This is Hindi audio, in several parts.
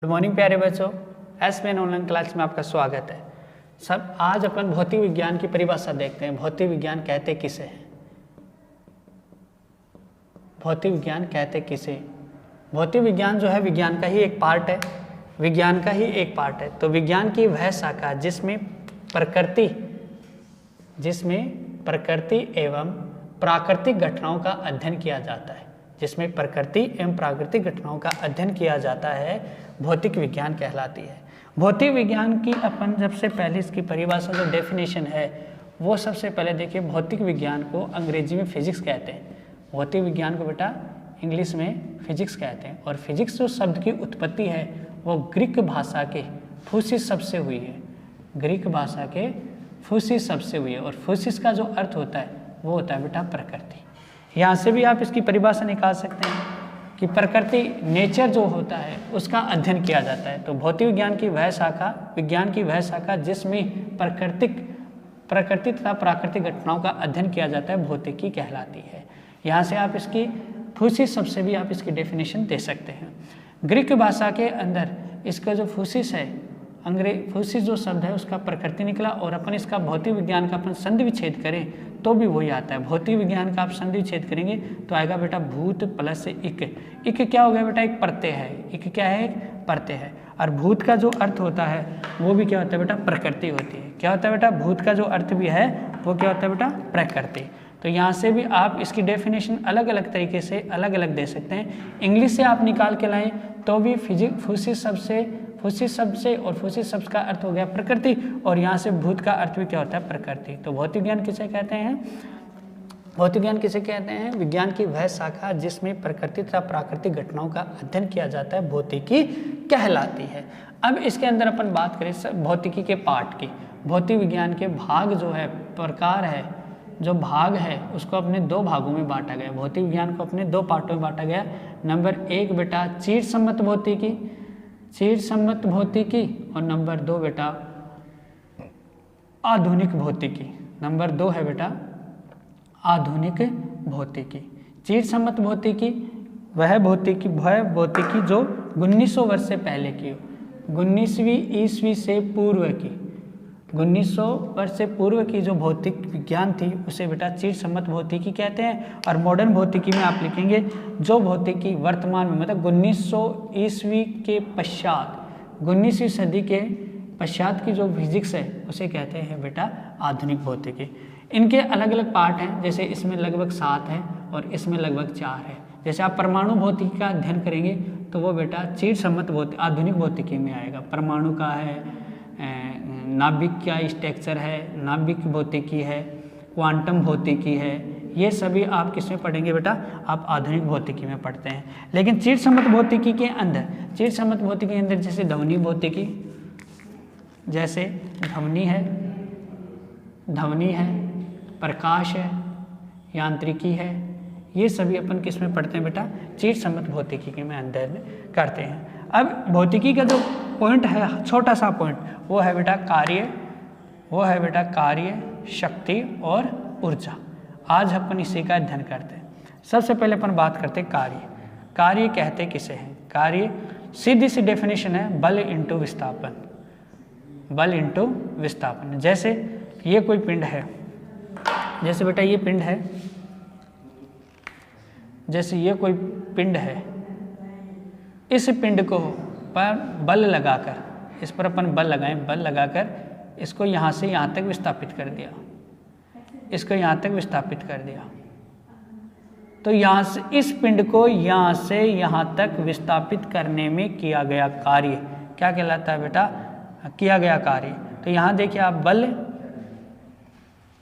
गुड मॉर्निंग प्यारे बच्चों, एसबीएन ऑनलाइन क्लास में आपका स्वागत है। सब आज अपन भौतिक विज्ञान की परिभाषा देखते हैं। भौतिक विज्ञान कहते किसे हैं? भौतिक विज्ञान कहते किसे? भौतिक विज्ञान जो है विज्ञान का ही एक पार्ट है, विज्ञान का ही एक पार्ट है। तो विज्ञान की वह शाखा जिसमें प्रकृति एवं प्राकृतिक घटनाओं का अध्ययन किया जाता है, जिसमें प्रकृति एवं प्राकृतिक घटनाओं का अध्ययन किया जाता है, भौतिक विज्ञान कहलाती है। भौतिक विज्ञान की अपन सबसे पहले इसकी परिभाषा जो डेफिनेशन है वो सबसे पहले देखिए। भौतिक विज्ञान को अंग्रेजी में फिजिक्स कहते हैं, भौतिक विज्ञान को बेटा इंग्लिश में फिजिक्स कहते हैं। और फिजिक्स जो शब्द की उत्पत्ति है वो ग्रीक भाषा के फूसिस शब्द से हुई है, ग्रीक भाषा के फूसिस शब्द से हुई है। और फूसिस का जो अर्थ होता है वो होता है बेटा प्रकृति। यहाँ से भी आप इसकी परिभाषा निकाल सकते हैं कि प्रकृति नेचर जो होता है उसका अध्ययन किया जाता है। तो भौतिक विज्ञान की वह शाखा, विज्ञान की वह शाखा जिसमें प्रकृति तथा प्राकृतिक घटनाओं का अध्ययन किया जाता है, भौतिकी कहलाती है। यहाँ से आप इसकी फूसिस शब्द से भी आप इसकी डेफिनेशन दे सकते हैं। ग्रीक भाषा के अंदर इसका जो फूसिस है, फूसिस जो शब्द है उसका प्रकृति निकला। और अपन इसका भौतिक विज्ञान का अपन संधि विच्छेद करें तो भी वही आता है। भौतिक विज्ञान का आप संधि विच्छेद करेंगे तो आएगा बेटा भूत प्लस इक। इक क्या हो गया बेटा? एक प्रत्यय है। इक क्या है? एक प्रत्यय है। और भूत का जो अर्थ होता है वो भी क्या होता है बेटा? प्रकृति होती है। क्या होता है बेटा? भूत का जो अर्थ भी है वो क्या होता है बेटा? प्रकृति। तो यहाँ से भी आप इसकी डेफिनेशन अलग अलग तरीके से अलग अलग दे सकते हैं। इंग्लिश से आप निकाल के लाएं तो भी फूसिस शब्द से और फूसिस शब्द का अर्थ हो गया प्रकृति, और यहाँ से भूत का अर्थ भी क्या होता है? प्रकृति। तो भौतिक ज्ञान किसे कहते हैं? भौतिक ज्ञान किसे कहते हैं? विज्ञान की वह शाखा जिसमें प्रकृति तथा प्राकृतिक घटनाओं का अध्ययन किया जाता है, भौतिकी कहलाती है। अब इसके अंदर अपन बात करें भौतिकी के पार्ट की। भौतिक विज्ञान के भाग जो है, प्रकार है, जो भाग है उसको अपने दो भागों में बांटा गया। भौतिक विज्ञान को अपने दो पार्टों में बांटा गया। नंबर 1 बेटा चीड़ सम्मत भौतिकी, और नंबर 2 बेटा आधुनिक भौतिकी। नंबर 2 है बेटा आधुनिक भौतिकी। चीड़ सम्मत भौतिकी वह भौतिकी जो 1900 वर्ष से पहले की हो, 19वीं ईस्वी से पूर्व की, 1900 वर्ष से पूर्व की जो भौतिक विज्ञान थी उसे बेटा चीड़ सम्मत भौतिकी कहते हैं। और मॉडर्न भौतिकी में आप लिखेंगे जो भौतिकी वर्तमान में मतलब 1900 ईस्वी के पश्चात, 19वीं सदी के पश्चात की जो फिजिक्स है उसे कहते हैं बेटा आधुनिक भौतिकी। इनके अलग अलग पार्ट हैं, जैसे इसमें लगभग 7 हैं और इसमें लगभग 4 है। जैसे आप परमाणु भौतिकी का अध्ययन करेंगे तो वो बेटा चीड़ सम्मत आधुनिक भौतिकी में आएगा। परमाणु का है, नाभिक का स्ट्रक्चर है, नाभिक भौतिकी है, क्वांटम भौतिकी है, ये सभी आप किस में पढ़ेंगे बेटा? आप आधुनिक भौतिकी में पढ़ते हैं। लेकिन चीड़ सम्मत भौतिकी के अंदर, चीड़ सम्मत भौतिकी के अंदर जैसे ध्वनि भौतिकी, जैसे ध्वनि है, प्रकाश है, यांत्रिकी है, ये सभी अपन किस में पढ़ते हैं बेटा? चीड़ सम्मत भौतिकी के में अंदर में करते हैं। अब भौतिकी का जो पॉइंट है, छोटा सा पॉइंट, वो है बेटा कार्य, शक्ति और ऊर्जा। आज अपन इसी का अध्ययन करते हैं। सबसे पहले अपन बात करते हैं कार्य कहते किसे हैं? कार्य सीधी सी डेफिनेशन है बल इंटू विस्थापन। जैसे ये कोई पिंड है, जैसे बेटा ये पिंड है, जैसे ये कोई पिंड है, इस पिंड को पर बल लगाकर, इस पर अपन बल लगाकर इसको यहाँ से यहाँ तक विस्थापित कर दिया, इसको यहाँ तक विस्थापित कर दिया। तो यहाँ से इस पिंड को यहाँ से यहाँ तक विस्थापित करने में किया गया कार्य क्या कहलाता है बेटा? किया गया कार्य। तो यहाँ देखिए आप, बल,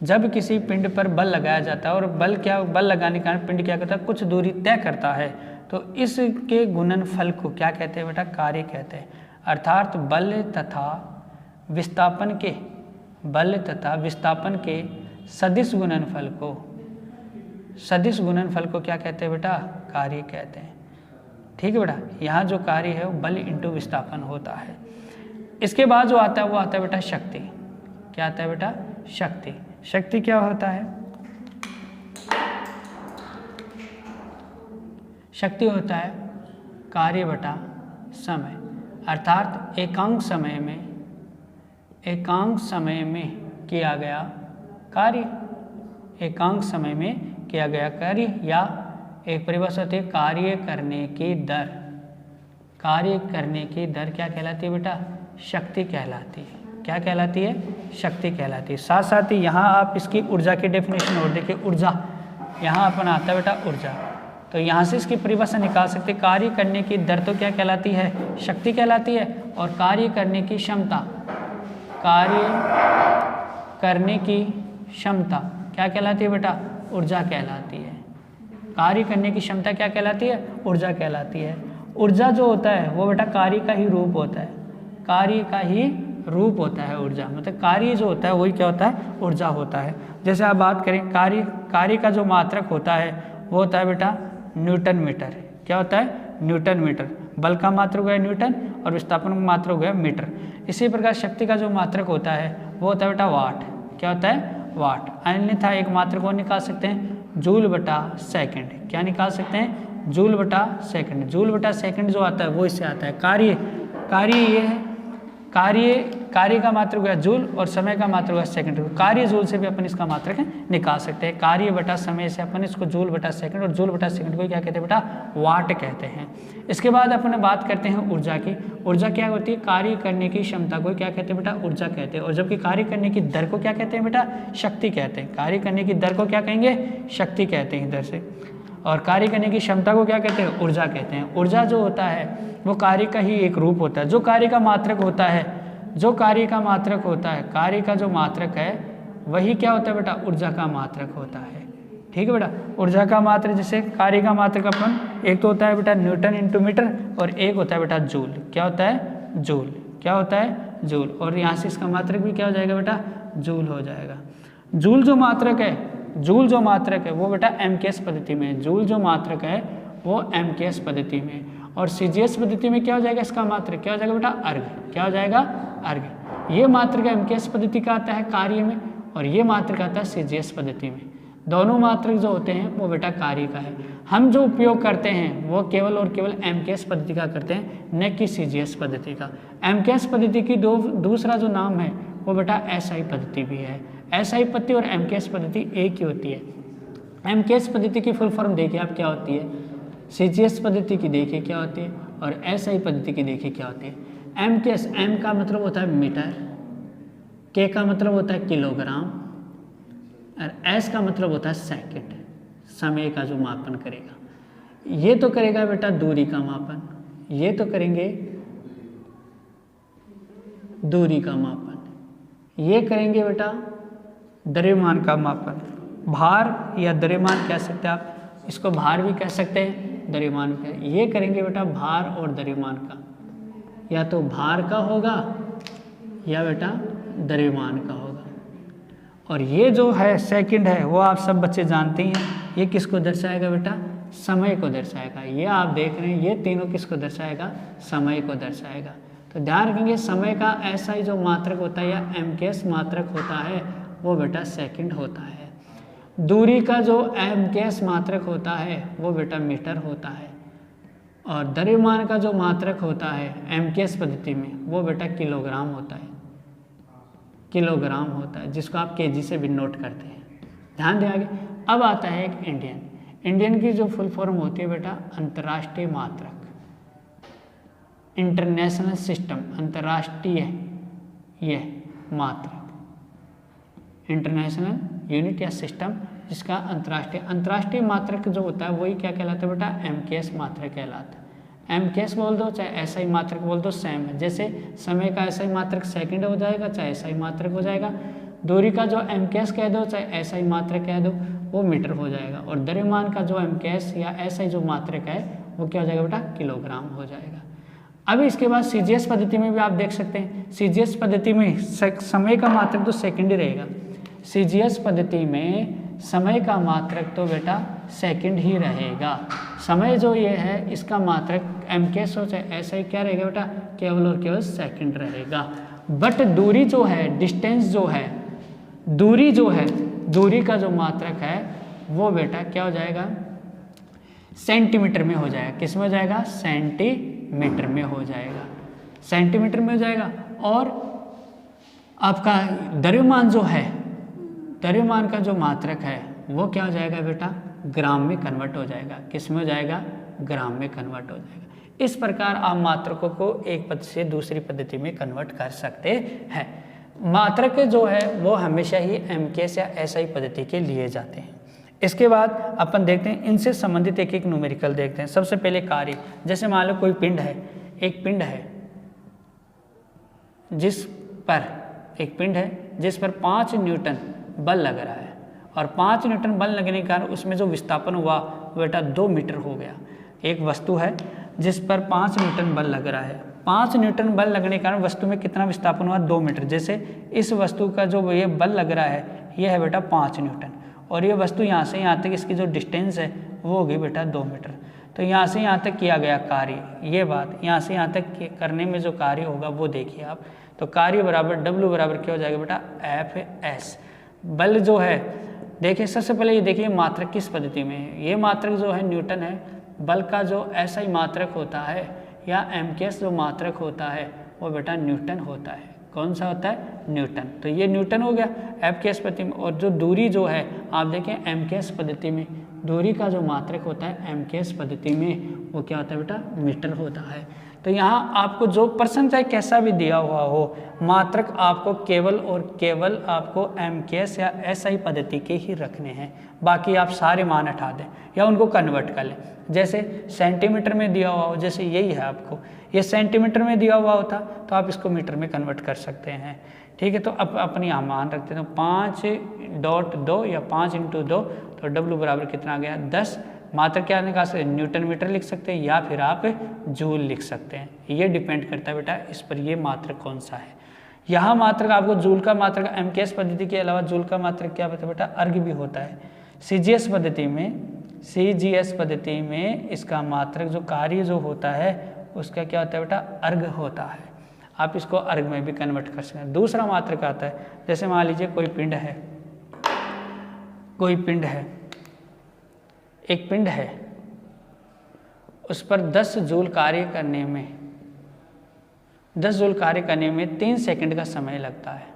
जब किसी पिंड पर बल लगाया जाता है और बल लगाने के कारण पिंड क्या करता है? कुछ दूरी तय करता है, तो इसके गुणनफल को क्या कहते हैं बेटा? कार्य कहते हैं। अर्थात बल तथा विस्थापन के सदिश गुणनफल को क्या कहते हैं बेटा? कार्य कहते हैं। ठीक है बेटा, यहाँ जो कार्य है वो बल इंटू विस्थापन होता है। इसके बाद जो आता है वो आता है बेटा शक्ति। क्या आता है बेटा? शक्ति क्या होता है? शक्ति होता है कार्य बटा समय। अर्थात एकांक समय में किया गया कार्य, एकांक समय में किया गया कार्य, या एक परिभाषा होती है कार्य करने की दर। कार्य करने की दर क्या कहलाती है बेटा? शक्ति कहलाती है। क्या कहलाती है? शक्ति कहलाती है। साथ साथ ही यहाँ आप इसकी ऊर्जा की डेफिनेशन और देखिए, ऊर्जा यहाँ अपन आता है बेटा ऊर्जा, तो यहाँ से इसकी परिभाषा निकाल सकते। कार्य करने की दर तो क्या कहलाती है? शक्ति कहलाती है। और कार्य करने की क्षमता, कार्य करने की क्षमता क्या कहलाती है बेटा? ऊर्जा कहलाती है। कार्य करने की क्षमता क्या कहलाती है? ऊर्जा कहलाती है। ऊर्जा जो होता है वो बेटा कार्य का ही रूप होता है, कार्य का ही रूप होता है ऊर्जा, मतलब कार्य जो होता है वही क्या होता है? ऊर्जा होता है। जैसे आप बात करें कार्य का जो मात्रक होता है वो होता है बेटा न्यूटन मीटर। क्या होता है? Newton metre. बल का मात्रक हो गया न्यूटन और विस्थापन का मात्रक हो गया मीटर। इसी प्रकार शक्ति का जो मात्रक होता है वो होता है बेटा वाट। क्या होता है? वाट। अन्यथा एक मात्रक को निकाल सकते हैं जूल बटा सेकंड। क्या निकाल सकते हैं? जूल बटा सेकंड। जूल बटा सेकंड जो आता है वो इससे आता है। कार्य ये है, कार्य का मात्रक है जूल और समय का मात्रक है सेकंड। कार्य जूल से भी अपन इसका मात्रक निकाल सकते हैं। कार्य बटा समय से अपन इसको जूल बटा सेकंड, और जूल बटा सेकंड को क्या कहते हैं बेटा? वाट कहते हैं। इसके बाद अपन बात करते हैं ऊर्जा की। ऊर्जा क्या होती है? कार्य करने की क्षमता को क्या कहते हैं बेटा? ऊर्जा कहते हैं। और जबकि कार्य करने की दर को क्या कहते हैं बेटा? शक्ति कहते हैं। कार्य करने की दर को क्या कहेंगे? शक्ति कहते हैं इधर से। और कार्य करने की क्षमता को क्या कहते हैं? ऊर्जा कहते हैं। ऊर्जा जो होता है वो कार्य का ही एक रूप होता है। जो कार्य का मात्रक होता है, कार्य का जो मात्रक है वही क्या होता है बेटा? ऊर्जा का मात्रक होता है। ठीक है बेटा। ऊर्जा का मात्रक, जैसे कार्य का मात्रक अपन एक तो होता है बेटा न्यूटन इंटू मीटर और एक होता है बेटा जूल। क्या होता है? जूल। क्या होता है? जूल। और यहाँ से इसका मात्रक भी क्या हो जाएगा बेटा? जूल हो जाएगा। जूल जो मात्रक है वो बेटा एमकेएस पद्धति में, जूल जो मात्रक है वो एमकेएस पद्धति में। और सीजीएस पद्धति में क्या हो जाएगा? इसका मात्रक क्या हो जाएगा बेटा? अर्घ। क्या हो जाएगा? अर्घ। ये मात्रक एमकेएस पद्धति का आता है कार्य में और ये मात्रक आता है सीजीएस पद्धति में। दोनों मात्रक जो होते हैं वो बेटा कार्य का है। हम जो उपयोग करते हैं वो केवल और केवल एमकेएस पद्धति का करते हैं, न कि सीजीएस पद्धति का। एमकेएस पद्धति की दूसरा जो नाम है वो बेटा एसआई पद्धति भी है। एसआई पद्धति और एमकेएस पद्धति एक ही होती है। एमकेएस पद्धति की फुल फॉर्म देखिए आप क्या होती है, सीजीएस पद्धति की देखिए क्या होती है, और एसआई पद्धति की देखिए क्या होती है। एमकेएस, एम का मतलब होता है मीटर, के का मतलब होता है किलोग्राम, और एस का मतलब होता है सेकंड, समय का जो मापन करेगा। ये तो करेगा बेटा दूरी का मापन, ये तो करेंगे दूरी का मापन, ये करेंगे बेटा द्रव्यमान का मापन। भार या द्रव्यमान कह सकते हैं आप, इसको भार भी कह सकते हैं, द्रव्यमान का। ये करेंगे बेटा भार और द्रव्यमान का, या तो भार का होगा या बेटा द्रव्यमान का होगा। और ये जो है सेकंड है वो आप सब बच्चे जानते हैं, ये किसको दर्शाएगा बेटा? समय को दर्शाएगा। ये आप देख रहे हैं ये तीनों किसको दर्शाएगा? समय को दर्शाएगा। तो ध्यान रखेंगे समय का ऐसा ही जो मात्रक होता है या एमकेएस मात्रक होता है वो बेटा सेकंड होता है। दूरी का जो एमकेएस मात्रक होता है वो बेटा मीटर होता है। और द्रव्यमान का जो मात्रक होता है एमकेएस पद्धति में वो बेटा किलोग्राम होता है, किलोग्राम होता है, जिसको आप केजी से भी नोट करते हैं। ध्यान दें आगे। अब आता है एक इंडियन। इंडियन की जो फुल फॉर्म होती है बेटा अंतर्राष्ट्रीय मात्रक, इंटरनेशनल सिस्टम, अंतर्राष्ट्रीय यह मात्रक, इंटरनेशनल यूनिट या सिस्टम जिसका अंतर्राष्ट्रीय मात्रक जो होता है वही क्या कहलाता है बेटा? एमकेएस मात्रक कहलाता है। एमकेएस बोल दो चाहे एसआई मात्रक बोल दो, सेम है। जैसे समय का एसआई मात्रक सेकंड हो जाएगा चाहे एसआई मात्रक हो जाएगा, दूरी का जो एमकेएस कह दो चाहे एसआई मात्रक कह दो वो मीटर हो जाएगा, और द्रव्यमान का जो एमकेएस या एसआई जो मात्रक है वो क्या हो जाएगा बेटा? किलोग्राम हो जाएगा। अब इसके बाद सीजीएस पद्धति में भी आप देख सकते हैं, सीजीएस पद्धति में समय का मात्रक तो सेकंड ही रहेगा। सीजीएस पद्धति में समय का मात्रक तो बेटा सेकंड ही रहेगा। समय जो ये है इसका मात्रक एमकेएस हो चाहे एसआई क्या रहेगा बेटा? केवल और केवल सेकंड रहेगा। बट दूरी जो है, डिस्टेंस जो है, दूरी जो है, दूरी का जो मात्रक है वो बेटा क्या हो जाएगा? सेंटीमीटर में हो जाएगा। किस में हो जाएगा? सेंटीमीटर में हो जाएगा। सेंटीमीटर में हो जाएगा। और आपका द्रव्यमान जो है, द्रव्यमान का जो मात्रक है वो क्या हो जाएगा बेटा, ग्राम में कन्वर्ट हो जाएगा। किस में हो जाएगा, ग्राम में कन्वर्ट हो जाएगा। इस प्रकार आप मात्रकों को एक पद्धति से दूसरी पद्धति में कन्वर्ट कर सकते हैं। मात्रक जो है वो हमेशा ही एमकेएस या एसआई पद्धति के लिए जाते हैं। इसके बाद अपन देखते हैं इनसे संबंधित एक एक न्यूमेरिकल देखते हैं। सबसे पहले कार्य, जैसे मान लो कोई पिंड है, एक पिंड है जिस पर 5 न्यूटन बल लग रहा है, और 5 न्यूटन बल लगने के कारण उसमें जो विस्थापन हुआ वो बेटा 2 मीटर हो गया। एक वस्तु है जिस पर 5 न्यूटन बल लग रहा है, 5 न्यूटन बल लगने के कारण वस्तु में कितना विस्थापन हुआ, 2 मीटर। जैसे इस वस्तु का जो ये बल लग रहा है ये है बेटा 5 न्यूटन, और ये वस्तु यहाँ से यहाँ तक इसकी जो डिस्टेंस है वो होगी बेटा 2 मीटर। तो यहाँ से यहाँ तक किया गया कार्य, ये बात यहाँ से यहाँ तक करने में जो कार्य होगा वो देखिए आप। तो कार्य बराबर W बराबर क्या हो जाएगा बेटा, F(S). बल जो है, देखिए सबसे पहले ये देखिए मात्रक किस पद्धति में है। ये मात्रक जो है न्यूटन है, बल का जो SI मात्रक होता है या एमकेएस जो मात्रक होता है वो बेटा न्यूटन होता है। कौन सा होता है, न्यूटन। तो ये न्यूटन हो गया एफकेएस पद्धति में। और जो दूरी जो है आप देखें एमकेएस पद्धति में, दूरी का जो मात्रक होता है एमकेएस पद्धति में वो क्या होता है बेटा, मीटर होता है। तो यहाँ आपको जो प्रश्न चाहे कैसा भी दिया हुआ हो, मात्रक आपको केवल और केवल आपको एमकेएस या एसआई पद्धति के ही रखने हैं, बाकी आप सारे मान हटा दें या उनको कन्वर्ट कर लें। जैसे सेंटीमीटर में दिया हुआ हो, जैसे यही है आपको, ये सेंटीमीटर में दिया हुआ होता तो आप इसको मीटर में कन्वर्ट कर सकते हैं। ठीक है, तो अपने यहाँ मान रखते हैं, तो 5.2 या 5 × 2, तो W बराबर कितना आ गया 10। मात्रक क्या निकाल सकते हैं, न्यूटन मीटर लिख सकते हैं या फिर आप जूल लिख सकते हैं। ये डिपेंड करता है बेटा इस पर, ये मात्रक कौन सा है। यहाँ मात्रक आपको जूल का मात्रक एमकेएस पद्धति के अलावा जूल का मात्रक क्या होता है बेटा, अर्घ भी होता है। सीजीएस पद्धति में इसका मात्रक जो कार्य जो होता है उसका क्या होता है बेटा, अर्घ होता है। आप इसको अर्घ में भी कन्वर्ट कर सकते हैं। दूसरा मात्रक आता है, जैसे मान लीजिए कोई पिंड है, एक पिंड है, उस पर 10 जूल कार्य करने में 3 सेकंड का समय लगता है।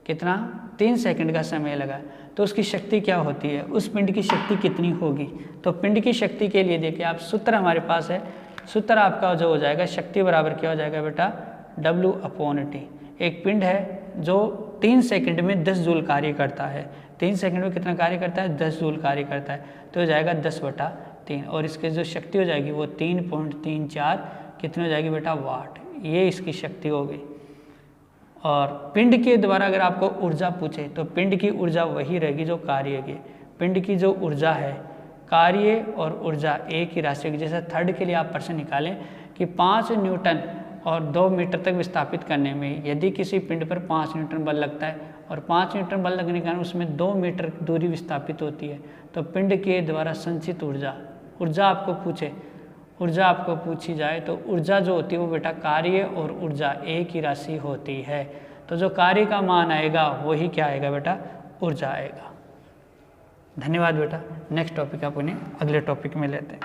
कितना, 3 सेकंड का समय लगा, तो उसकी शक्ति क्या होती है, उस पिंड की शक्ति कितनी होगी। तो पिंड की शक्ति के लिए देखिए आप, सूत्र हमारे पास है, सूत्र आपका जो हो जाएगा शक्ति बराबर क्या हो जाएगा बेटा, W/T। एक पिंड है जो 3 सेकंड में 10 जूल कार्य करता है। 3 सेकंड में कितना कार्य करता है, 10 जूल कार्य करता है, तो हो जाएगा 10/3। और इसकी जो शक्ति हो जाएगी वो 3.34 कितनी हो जाएगी बेटा, वाट। ये इसकी शक्ति होगी। और पिंड के द्वारा अगर आपको ऊर्जा पूछे तो पिंड की ऊर्जा वही रहेगी जो कार्य की। पिंड की जो ऊर्जा है, कार्य और ऊर्जा एक ही राशि होगी। जैसे थर्ड के लिए आप प्रश्न निकालें कि 5 न्यूटन और 2 मीटर तक विस्थापित करने में यदि किसी पिंड पर 5 न्यूटन बल लगता है और 5 न्यूटन बल लगने के कारण उसमें 2 मीटर दूरी विस्थापित होती है, तो पिंड के द्वारा संचित ऊर्जा आपको पूछी जाए तो ऊर्जा जो होती है वो बेटा कार्य और ऊर्जा एक ही राशि होती है। तो जो कार्य का मान आएगा वही क्या आएगा बेटा, ऊर्जा आएगा। धन्यवाद बेटा। नेक्स्ट टॉपिक आप उन्हें अगले टॉपिक में लेते हैं।